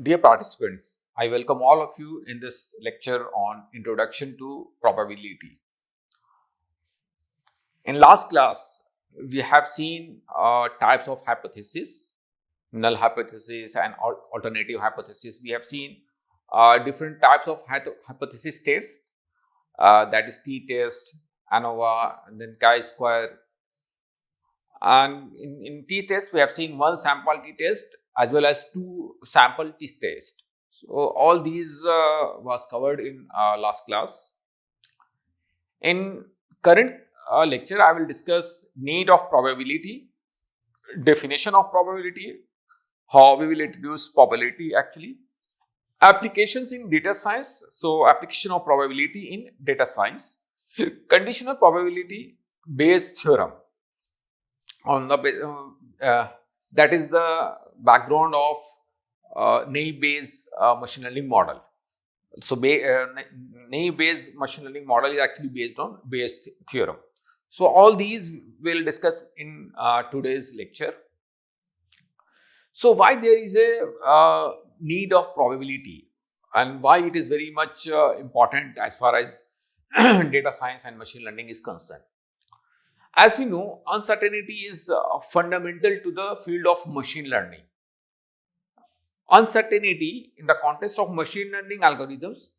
Dear participants, I welcome all of you in this lecture on Introduction to Probability. In last class, we have seen types of hypothesis, null hypothesis and alternative hypothesis. We have seen different types of hypothesis tests, that is t-test, ANOVA, and then chi-square. And in t-test, we have seen one sample t-test as well as two sample t-test. So, all these was covered in last class. In current lecture, I will discuss need of probability, definition of probability, how we will introduce probability actually, applications in data science, so application of probability in data science, conditional probability based theorem on the that is the background of naive-Bayes machine learning model. So, naive-Bayes machine learning model is actually based on Bayes theorem. So, all these we'll discuss in today's lecture. So, why there is a need of probability and why it is very much important as far as data science and machine learning is concerned. As we know, uncertainty is fundamental to the field of machine learning. Uncertainty in the context of machine learning algorithms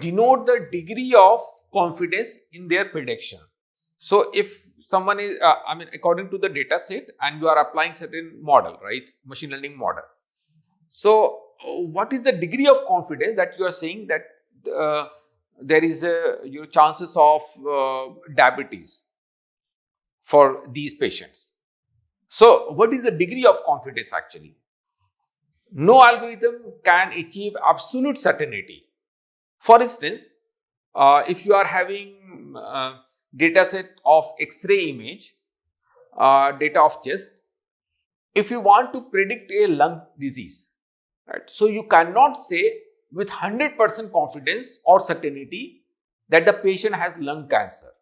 denote the degree of confidence in their prediction. So, if someone is, according to the data set and you are applying certain model, right, machine learning model. So, what is the degree of confidence that you are saying that there is your chances of diabetes for these patients? So, what is the degree of confidence actually? No algorithm can achieve absolute certainty. For instance, if you are having data set of X-ray image, data of chest, if you want to predict a lung disease, right? So, you cannot say with 100% confidence or certainty that the patient has lung cancer.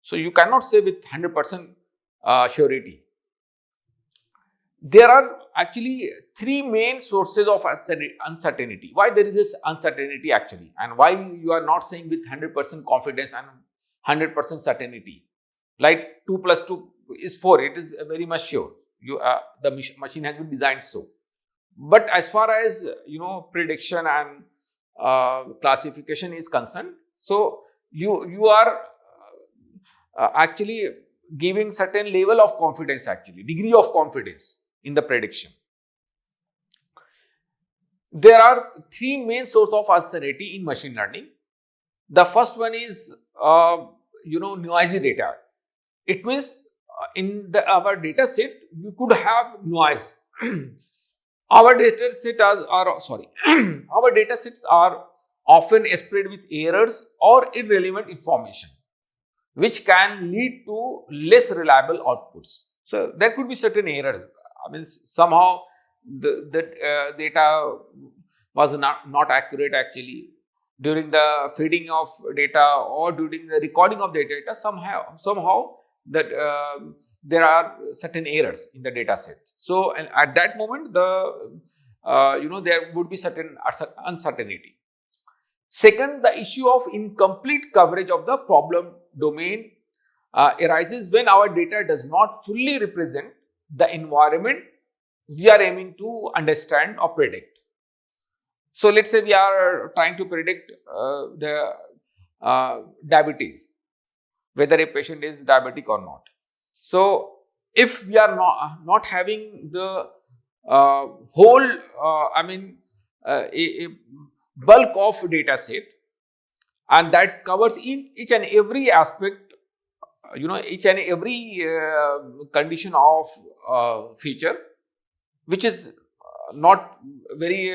So, you cannot say with 100% surety. There are actually three main sources of uncertainty. Why there is this uncertainty actually, and why you are not saying with 100% confidence and 100% certainty, like 2 plus 2 is 4, it is very much sure. The machine has been designed so. But as far as prediction and classification is concerned, so you are actually giving certain level of confidence actually, degree of confidence in the prediction. There are three main sources of uncertainty in machine learning. The first one is noisy data. It means in our data set we could have noise. Our data set our data sets are often spread with errors or irrelevant information, which can lead to less reliable outputs. So, there could be certain errors. I mean, somehow the data was not accurate actually during the feeding of data or during the recording of the data. Somehow that there are certain errors in the data set. So, and at that moment there would be certain uncertainty. Second, the issue of incomplete coverage of the problem domain arises when our data does not fully represent the environment we are aiming to understand or predict. So, let us say we are trying to predict the diabetes, whether a patient is diabetic or not. So, if we are not having the whole, a bulk of data set, and that covers each and every aspect, each and every condition of feature, which is not very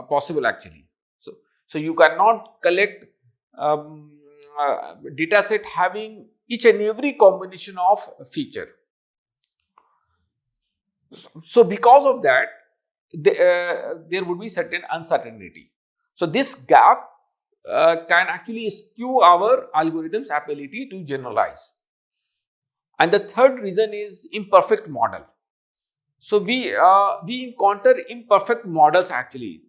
possible actually. So you cannot collect data set having each and every combination of feature. So because of that, there would be certain uncertainty. So this gap can actually skew our algorithm's ability to generalize. And the third reason is imperfect model. So we encounter imperfect models actually.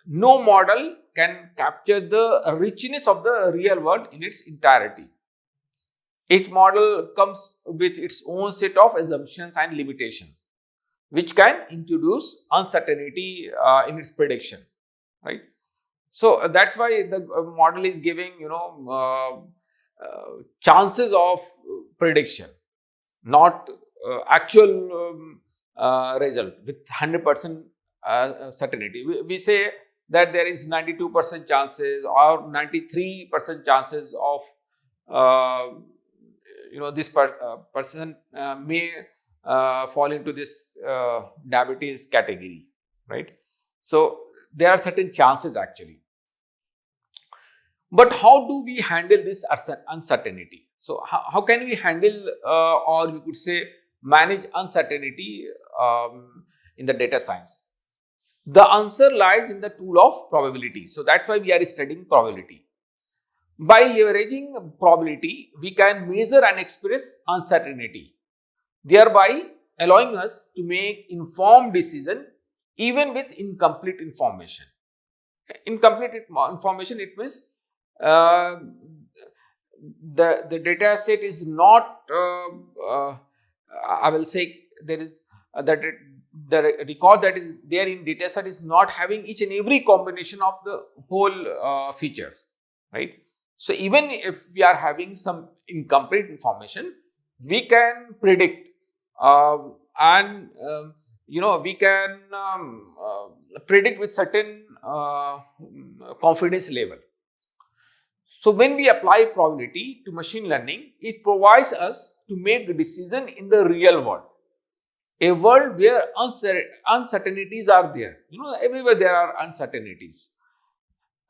No model can capture the richness of the real world in its entirety. Each model comes with its own set of assumptions and limitations, which can introduce uncertainty in its prediction, right? So that's why the model is giving, chances of prediction, not actual result with 100% certainty. We say that there is 92% chances or 93% chances of this person may fall into this diabetes category, right? So there are certain chances actually. But how do we handle this uncertainty? So how can we handle or you could say manage uncertainty in the data science? The answer lies in the tool of probability. So that's why we are studying probability. By leveraging probability, we can measure and express uncertainty, thereby allowing us to make informed decision even with incomplete information. Incomplete information, it means uh, the data set is not I will say there is that the record that is there in data set is not having each and every combination of the whole features, right? So even if we are having some incomplete information, we can predict and we can predict with certain confidence level. So when we apply probability to machine learning, it provides us to make a decision in the real world, a world where uncertainties are there. Everywhere there are uncertainties.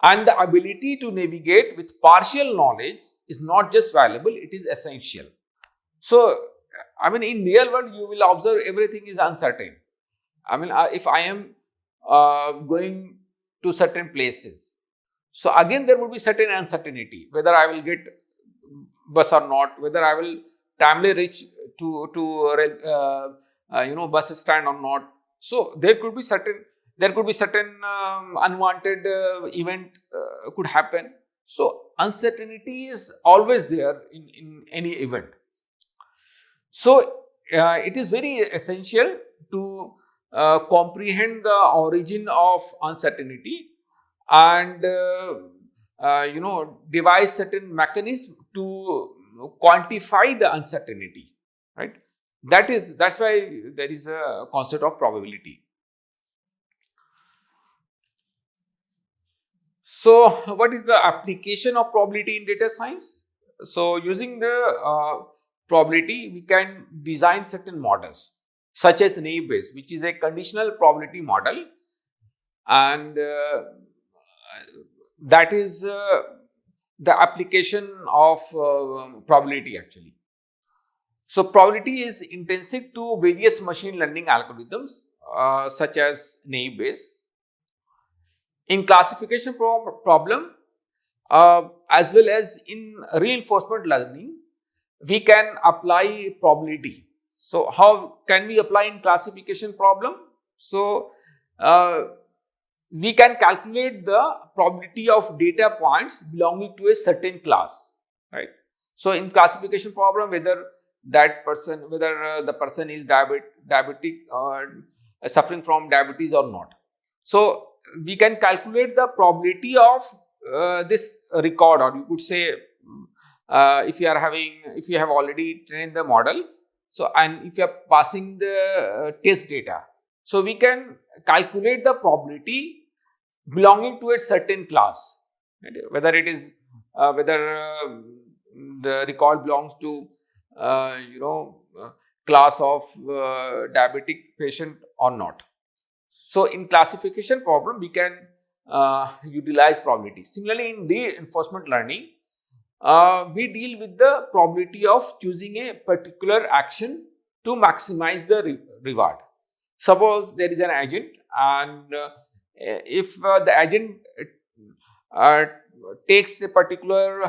And the ability to navigate with partial knowledge is not just valuable, it is essential. So, in real world, you will observe everything is uncertain. If I am going to certain places, so again there would be certain uncertainty whether I will get bus or not, whether I will timely reach to bus stand or not. So there could be certain unwanted event could happen. So uncertainty is always there in any event. So it is very essential to comprehend the origin of uncertainty and devise certain mechanism to quantify the uncertainty, right? That's why there is a concept of probability. So what is the application of probability in data science? So using the probability, we can design certain models such as naive Bayes, which is a conditional probability model, and that is the application of probability actually. So probability is intrinsic to various machine learning algorithms such as naive Bayes. In classification problem as well as in reinforcement learning, we can apply probability. So how can we apply in classification problem? So we can calculate the probability of data points belonging to a certain class, right? So in classification problem, whether the person is diabetic or suffering from diabetes or not. So we can calculate the probability of this record, or you could say if you have already trained the model, so and if you are passing the test data, so we can calculate the probability belonging to a certain class, right? Whether it is the record belongs to class of diabetic patient or not. So in classification problem, we can utilize probability. Similarly, in reinforcement learning, we deal with the probability of choosing a particular action to maximize the reward. Suppose there is an agent, and if the agent uh, takes a particular,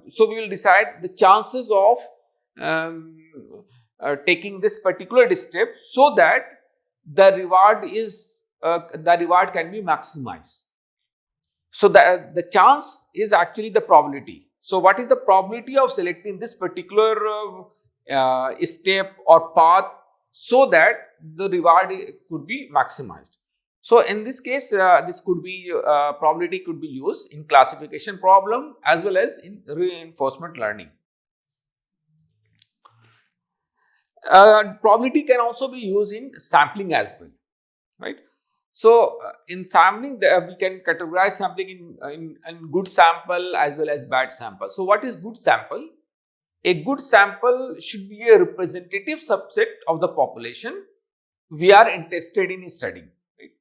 so we will decide the chances of taking this particular step so that the reward can be maximized. So the chance is actually the probability. So what is the probability of selecting this particular step or path so that the reward could be maximized? So in this case, this could be probability could be used in classification problem as well as in reinforcement learning. Probability can also be used in sampling as well, right? So in sampling, we can categorize sampling in good sample as well as bad sample. So what is good sample? A good sample should be a representative subset of the population we are interested in studying. Right?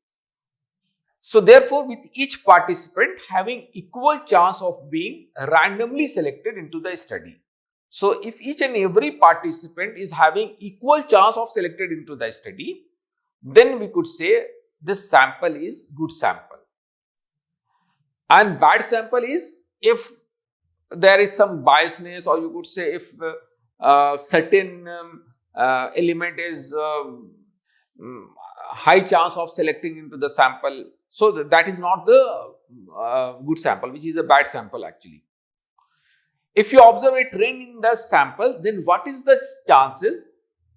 So therefore, with each participant having equal chance of being randomly selected into the study. So if each and every participant is having equal chance of selected into the study, then we could say this sample is good sample. And bad sample is if there is some biasness, or you could say if certain element is high chance of selecting into the sample. So that is not the good sample, which is a bad sample actually. If you observe a trend in the sample, then what is the chances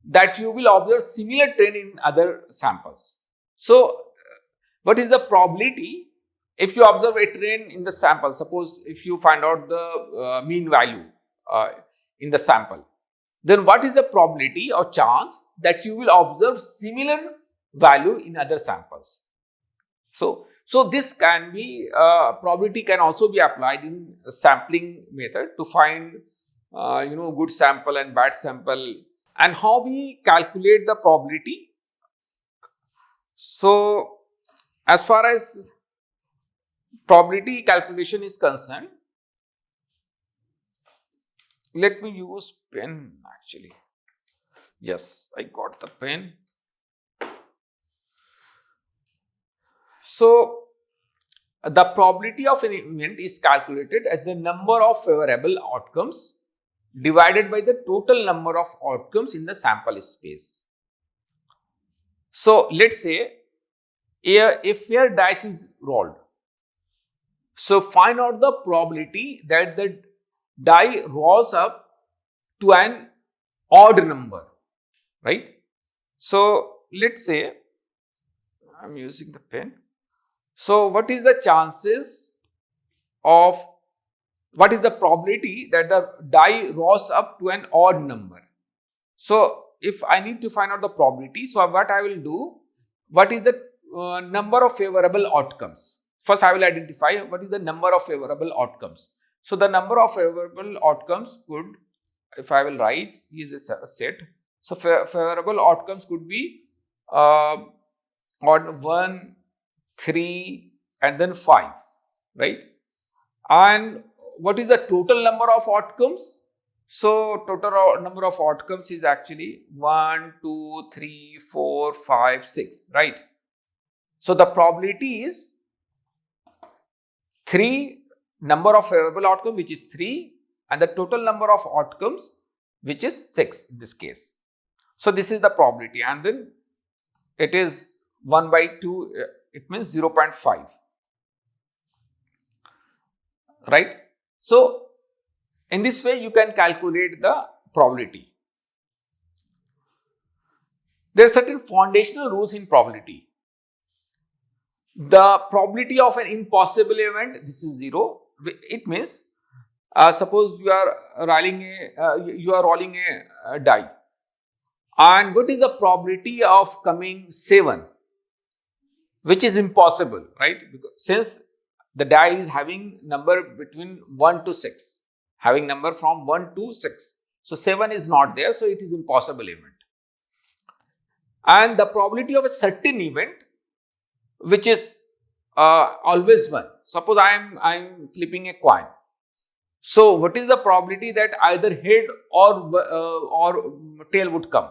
that you will observe similar trend in other samples? So what is the probability if you observe a trend in the sample? Suppose if you find out the mean value in the sample, then what is the probability or chance that you will observe similar value in other samples? So this can be, probability can also be applied in sampling method to find good sample and bad sample. And how we calculate the probability? So as far as probability calculation is concerned, let me use pen actually. Yes, I got the pen. So the probability of an event is calculated as the number of favorable outcomes divided by the total number of outcomes in the sample space. So let's say a fair dice is rolled. So find out the probability that the die rolls up to an odd number, right? So let's say I'm using the pen. So what is the chances of, what is the probability that the die rolls up to an odd number? So if I need to find out the probability, so what I will do, what is the number of favorable outcomes? First I will identify what is the number of favorable outcomes. So the number of favorable outcomes could, if I will write, is a set. So favorable outcomes could be odd 1, 3 and then 5, right? And what is the total number of outcomes? So total number of outcomes is actually 1, 2, 3, 4, 5, 6, right? So the probability is 3 number of favorable outcome, which is 3, and the total number of outcomes, which is 6 in this case. So this is the probability, and then it is 1 by 2, it means 0.5, right? So in this way you can calculate the probability. There are certain foundational rules in probability. The probability of an impossible event, this is 0. It means suppose you are rolling a die, and what is the probability of coming 7, which is impossible, right? Because since the die is having number between 1 to 6, having number from 1 to 6, so 7 is not there, so it is impossible event. And the probability of a certain event, which is always 1. Suppose I am flipping a coin. So what is the probability that either head or tail would come?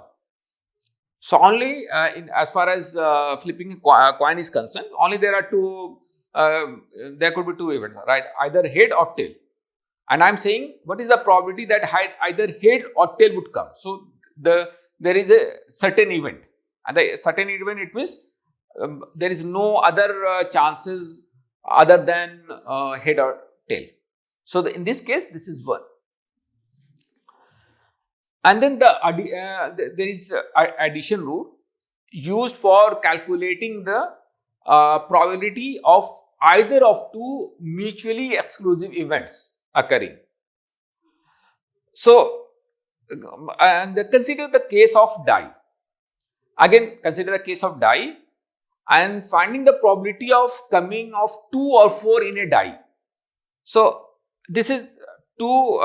So only as far as flipping a coin is concerned, only there are two. There could be 2 events, right? Either head or tail. And I am saying what is the probability that either head or tail would come? So there is a certain event. And the certain event, it means there is no other chances other than head or tail. So in this case, this is 1. And then there is addition rule used for calculating the probability of either of two mutually exclusive events occurring. So, and consider the case of die. Again, consider the case of die and finding the probability of coming of 2 or 4 in a die. So, this is two,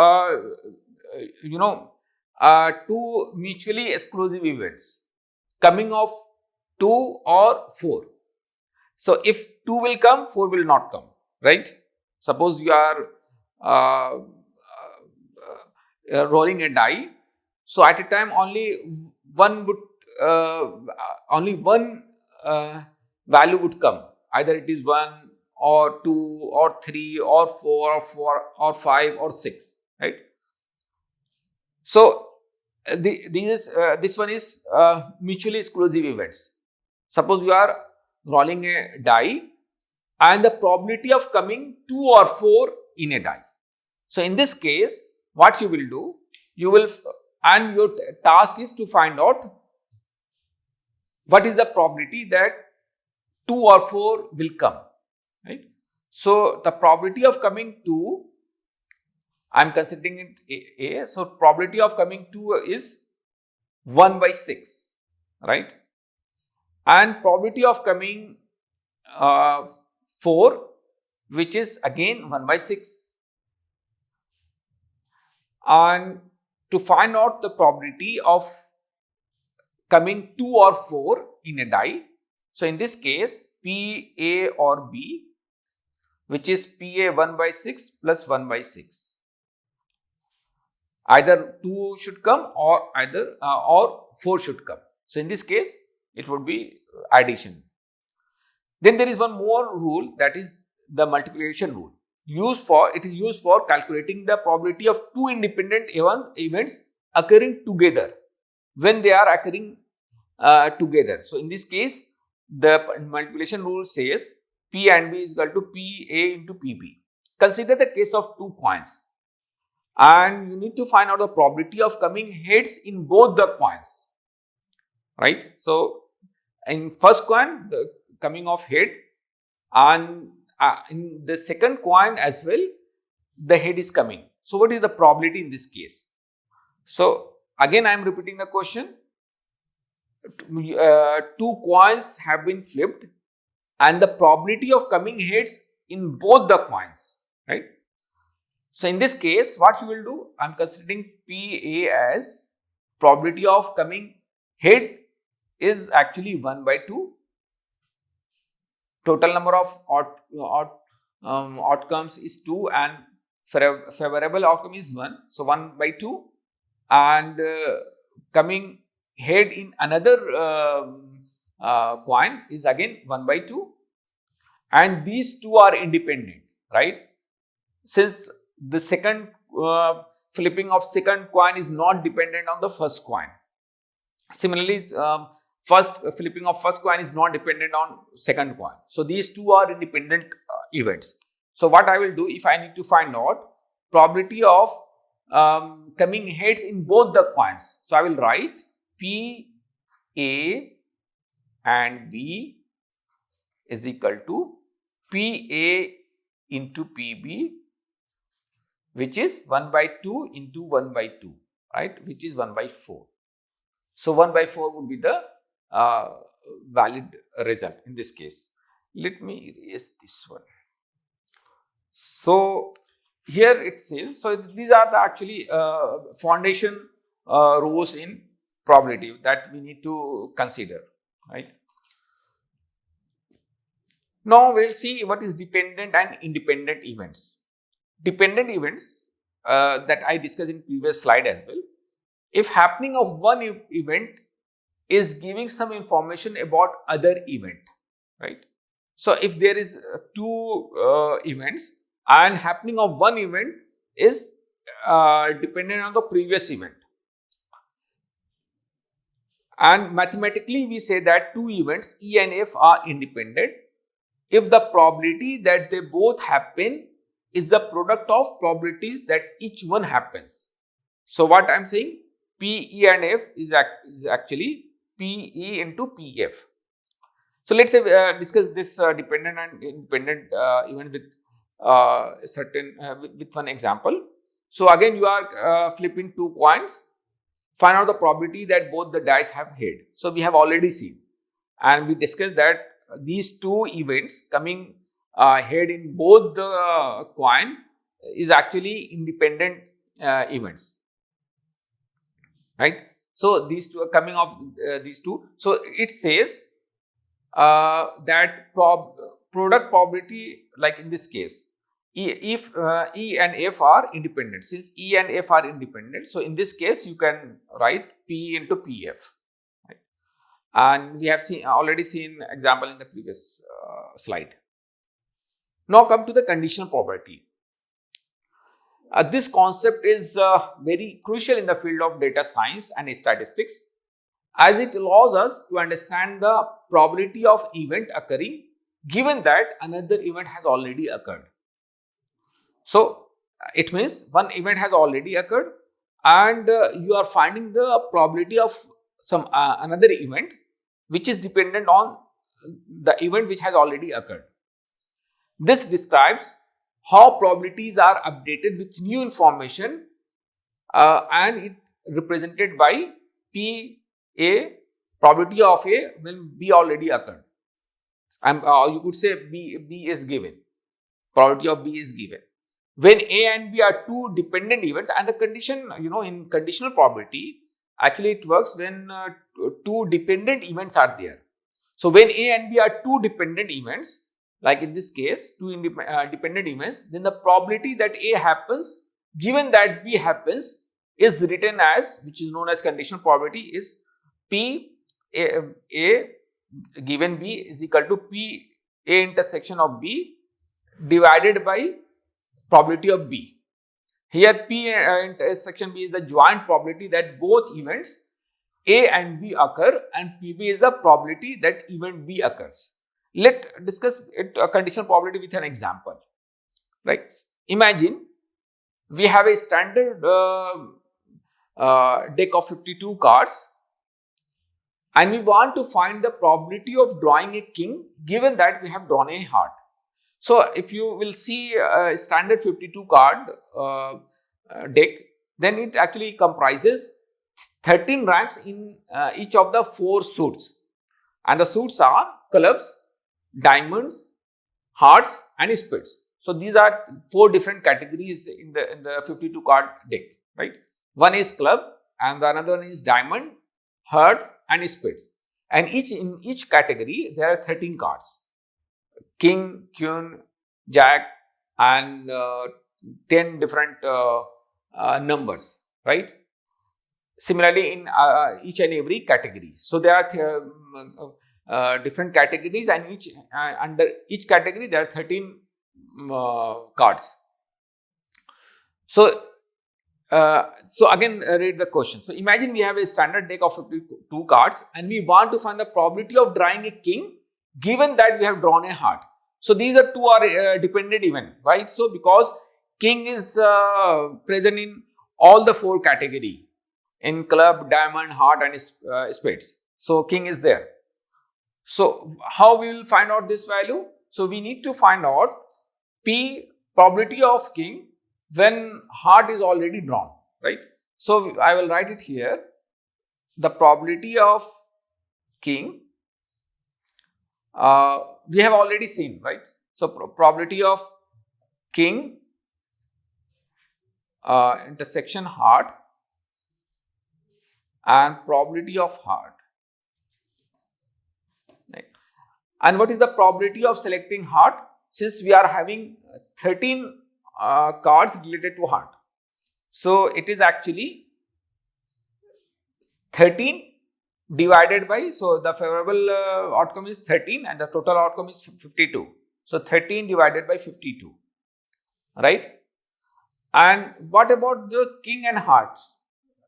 two mutually exclusive events coming of 2 or 4. So, if 2 will come, 4 will not come, right? Suppose you are rolling a die. So, at a time only one value would come. Either it is 1 or 2 or 3 or 4 or 4 or 5 or 6, right? So, this one is mutually exclusive events. Suppose you are rolling a die and the probability of coming 2 or 4 in a die. So, in this case, what you will do, and your task is to find out what is the probability that 2 or 4 will come, right? So, the probability of coming 2, I am considering it A. So, probability of coming 2 is 1 by 6, right? And probability of coming 4, which is again 1 by 6. And to find out the probability of coming 2 or 4 in a die. So, in this case, P, A or B, which is PA 1 by 6 plus 1 by 6. Either 2 should come or or 4 should come. So, in this case, it would be addition. Then there is one more rule, that is the multiplication rule. It is used for calculating the probability of two independent events occurring together when they are occurring together. So, in this case, the multiplication rule says P and B is equal to PA into PB. Consider the case of 2 coins and you need to find out the probability of coming heads in both the coins, right? So, in first coin, the coming of head, and in the second coin as well, the head is coming. So, what is the probability in this case? So, again I am repeating the question. 2 coins have been flipped and the probability of coming heads in both the coins, right? So, in this case, what you will do, I am considering PA as probability of coming head is actually 1 by 2. Total number of outcomes is 2 and favorable outcome is 1. So, 1 by 2 and coming head in another coin is again 1 by 2 and these two are independent, right? Since the second flipping of second coin is not dependent on the first coin. Similarly, first flipping of first coin is not dependent on second coin. So, these two are independent events. So, what I will do, if I need to find out probability of coming heads in both the coins. So, I will write P, A and B is equal to P, A into P, B, which is 1 by 2 into 1 by 2, right, which is 1 by 4. So, 1 by 4 would be the valid result in this case. Let me erase this one. So, here it says, so these are the actually foundation rules in probability that we need to consider, right. Now, we will see what is dependent and independent events. Dependent events that I discussed in previous slide as well. If happening of one event is giving some information about other event, right. So, if there is 2 events and happening of one event is dependent on the previous event, And mathematically, we say that two events E and F are independent if the probability that they both happen is the product of probabilities that each one happens. So what I am saying, P, E and F is actually P, E into P, F. So let's say discuss this dependent and independent event with with one example. So again, you are flipping two coins. Find out the probability that both the dice have head. So we have already seen, and we discussed that these two events coming head in both the coin is actually independent events, right? So these two are coming off these two. So it says that product probability, like in this case, if E and F are independent, since E and F are independent, so in this case you can write P into PF, right? And we have already seen example in the previous slide. Now come to the conditional probability. This concept is very crucial in the field of data science and statistics, as it allows us to understand the probability of event occurring given that another event has already occurred. So it means one event has already occurred and you are finding the probability of some another event which is dependent on the event which has already occurred. This describes how probabilities are updated with new information and it represented by P, A, probability of A when B already occurred. And you could say B is given, probability of B is given. When A and B are two dependent events, and the condition, in conditional probability, actually it works when two dependent events are there. So when A and B are two dependent events, like in this case, two dependent events, then the probability that A happens given that B happens is written as, which is known as conditional probability, is P A given B is equal to P A intersection of B divided by probability of B. Here P intersection B is the joint probability that both events A and B occur, and PB is the probability that event B occurs. Let's discuss it, a conditional probability with an example. Right? Imagine we have a standard deck of 52 cards and we want to find the probability of drawing a king given that we have drawn a heart. So if you will see a standard 52 card deck, then it actually comprises 13 ranks in each of the 4 suits, and the suits are clubs, diamonds, hearts and spades. So these are 4 different categories in the 52 card deck, right? One is club and the another one is diamond, hearts and spades, and in each category there are 13 cards: king, queen, jack and 10 different numbers, right? Similarly in each and every category. So there are different categories, and under each category there are 13 cards. So again read the question. So imagine we have a standard deck of 52 cards and we want to find the probability of drawing a king given that we have drawn a heart. So these are two are dependent event, right? So because king is present in all the 4 category, in club, diamond, heart and spades. So king is there. So how we will find out this value? So we need to find out P, probability of king when heart is already drawn, right? So I will write it here. The probability of king we have already seen, right? So probability of king intersection heart and probability of heart, right? And what is the probability of selecting heart? Since we are having 13 cards related to heart, so it is actually 13 divided by, so the favorable outcome is 13 and the total outcome is 52. So 13 divided by 52, right? And what about the king and hearts?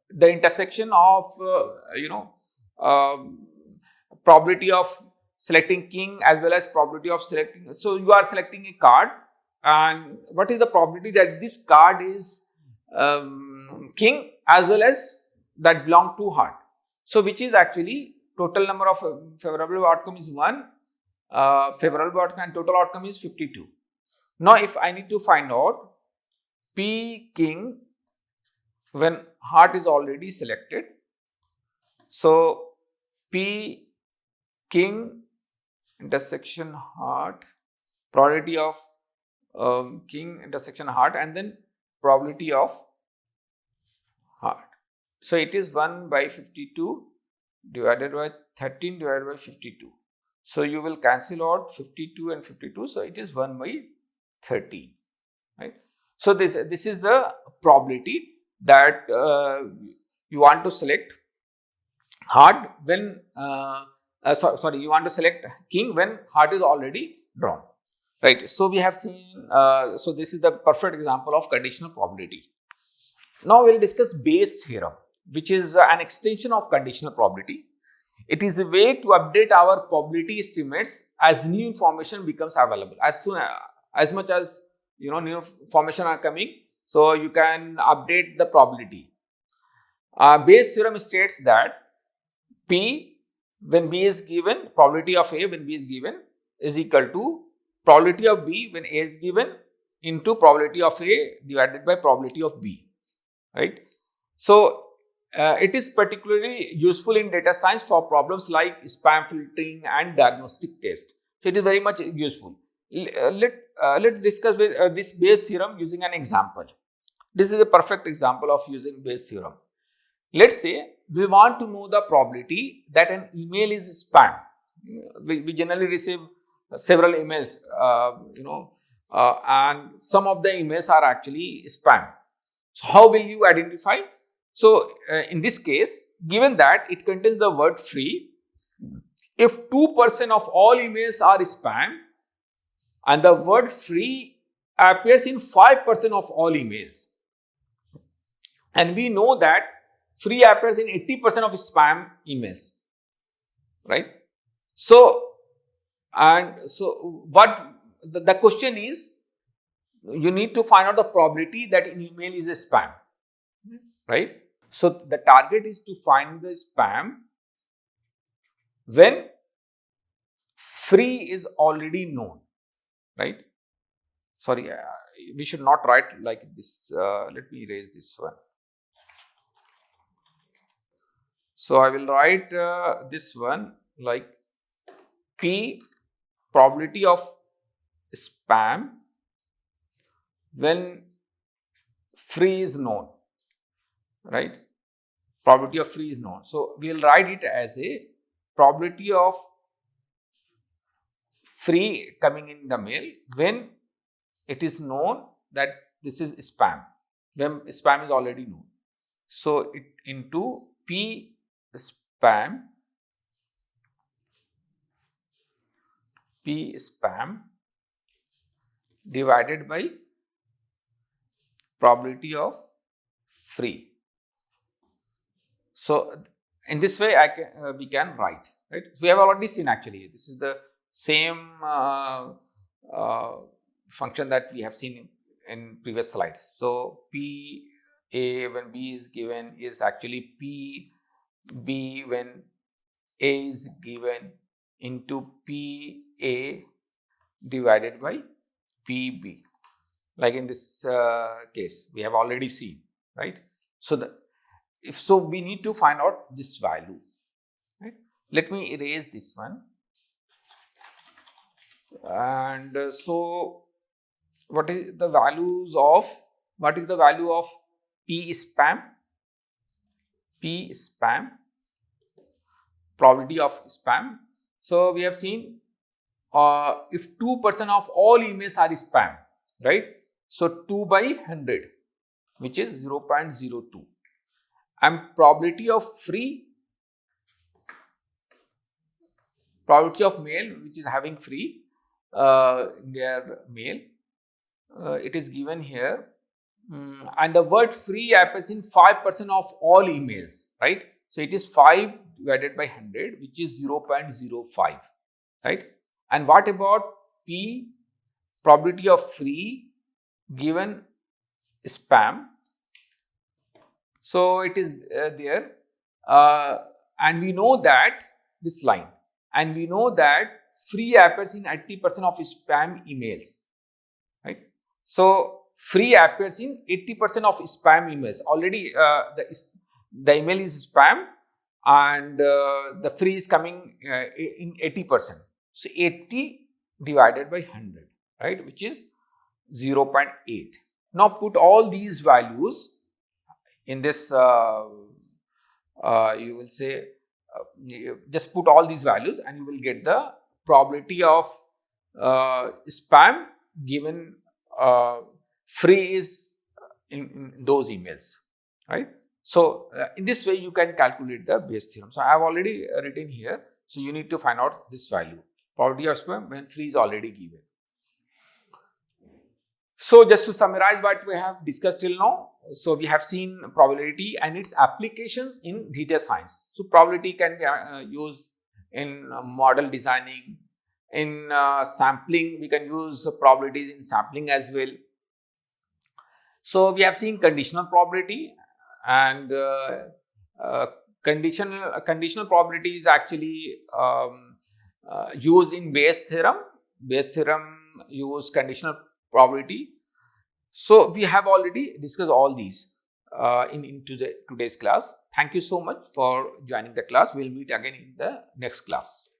The intersection of probability of selecting king as well as probability of selecting. So you are selecting a card, and what is the probability that this card is king as well as that belong to heart. So which is actually total number of favorable outcome is 1, favorable outcome, and total outcome is 52. Now if I need to find out P king when heart is already selected, so P king intersection heart, probability of king intersection heart, and then probability of heart. So it is 1 by 52 divided by 13 divided by 52. So you will cancel out 52 and 52. So it is 1 by 13, right? So this is the probability that you want to select heart when you want to select king when heart is already drawn, right? So we have seen, so this is the perfect example of conditional probability. Now we will discuss Bayes theorem, which is an extension of conditional probability. It is a way to update our probability estimates as new information becomes available. As much as new information are coming, so you can update the probability. Bayes theorem states that P when B is given, probability of A when B is given is equal to probability of B when A is given into probability of A divided by probability of B, right? So it is particularly useful in data science for problems like spam filtering and diagnostic test. So it is very much useful. Let's discuss this Bayes theorem using an example. This is a perfect example of using Bayes theorem. Let's say we want to know the probability that an email is spam. We generally receive several emails, and some of the emails are actually spam. So how will you identify? So in this case, given that it contains the word free, if 2% of all emails are spam and the word free appears in 5% of all emails, and we know that free appears in 80% of spam emails, right? So what the question is, you need to find out the probability that an email is a spam, right? So the target is to find the spam when free is already known, right? Sorry, we should not write like this. Let me erase this one. So I will write this one like P probability of spam when free is known, right? Probability of free is known. So we will write it as a probability of free coming in the mail when it is known that this is spam, when spam is already known. So it into P spam divided by probability of free. So in this way we can write, right? We have already seen, actually this is the same function that we have seen in previous slide. So P A when B is given is actually P B when A is given into P A divided by P B. Like in this case, we have already seen, right? So we need to find out this value, right? Let me erase this one. And so what is the value of P spam? P spam, probability of spam. So we have seen if 2% of all emails are spam, right? So 2 by 100, which is 0.02. And probability of free, probability of mail which is having free their mail, it is given here, and the word free appears in 5% of all emails, right? So it is 5 divided by 100, which is 0.05, right? And what about P, probability of free given spam? So it is there, and we know that this line, and we know that free appears in 80% of spam emails, right? So free appears in 80% of spam emails. Already the email is spam, and the free is coming in 80%. So 80 divided by 100, right, which is 0.8. Now put all these values in this, you will say, just put all these values and you will get the probability of spam given free is in those emails, right? So in this way you can calculate the Bayes theorem. So I have already written here. So you need to find out this value, probability of spam when free is already given. So just to summarize what we have discussed till now, so we have seen probability and its applications in data science. So probability can be used in model designing, in sampling. We can use probabilities in sampling as well. So we have seen conditional probability, and conditional probability is actually used in Bayes theorem. Bayes theorem use conditional probability. So we have already discussed all these in today's class. Thank you so much for joining the class. We'll meet again in the next class.